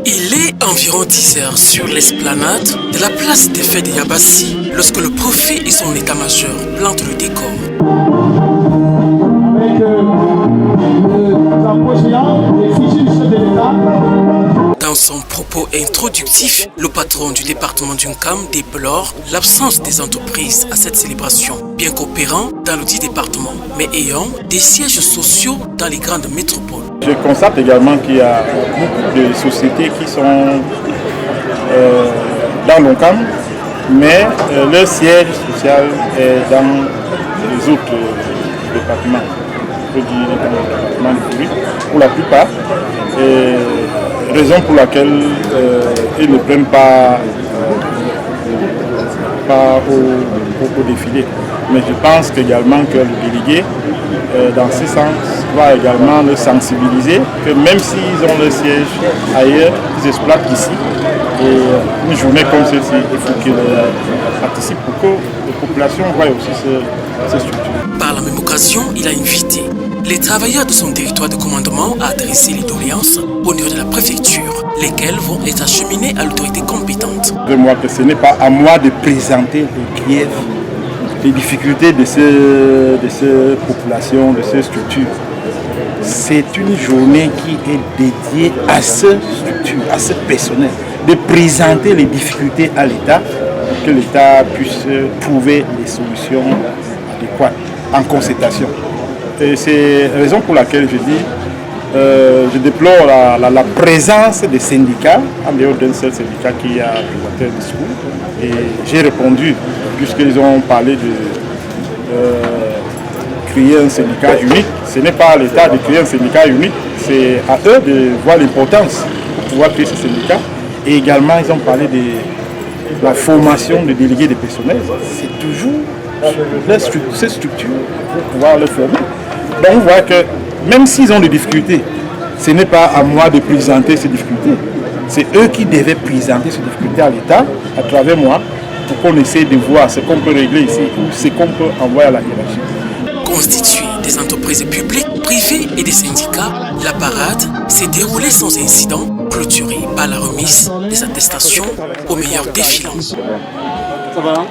Il est environ 10 heures sur l'esplanade de la place des fêtes de Yabassi lorsque le préfet et son état-major plantent le décor. Dans son propos introductif, le patron du département d'Unkam déplore l'absence des entreprises à cette célébration, bien qu'opérant dans le dit département, mais ayant des sièges sociaux dans les grandes métropoles. Je constate également qu'il y a beaucoup de sociétés qui sont dans l'Unkam, mais leur siège social est dans les autres départements. Je dis dans le département de Fourie, pour la plupart. Raison pour laquelle ils ne prennent pas au défilé. Mais je pense également que le délégué, dans ce sens, va également le sensibiliser que même s'ils ont le siège ailleurs, ils exploitent ici. Et une journée comme celle-ci, il faut qu'ils participent pour que les populations voient aussi ces structures. Par la même occasion, il a invité les travailleurs de son territoire de commandement à adresser les doléances au niveau de la préfecture, lesquelles vont être acheminées à l'autorité compétente. Moi, que ce n'est pas à moi de présenter les griefs, les difficultés de ces populations, de ces structures. C'est une journée qui est dédiée à ces structures, à ce personnel, de présenter les difficultés à l'État pour que l'État puisse trouver les solutions adéquates en concertation. Et c'est la raison pour laquelle je dis, je déplore la présence des syndicats, en dehors d'un seul syndicat qui a présenté un discours. Et j'ai répondu, puisqu'ils ont parlé de créer un syndicat unique. Ce n'est pas à l'État de créer un syndicat unique, c'est à eux de voir l'importance pour pouvoir créer ce syndicat. Et également, ils ont parlé de la formation de délégués de personnel. C'est toujours ces structures pour pouvoir les former. Donc on voit que même s'ils ont des difficultés, ce n'est pas à moi de présenter ces difficultés. C'est eux qui devaient présenter ces difficultés à l'État, à travers moi, pour qu'on essaie de voir ce qu'on peut régler ici ou ce qu'on peut envoyer à la hiérarchie. Constituée des entreprises publiques, privées et des syndicats, la parade s'est déroulée sans incident, clôturée par la remise des attestations aux meilleurs défilants. Ça va, hein?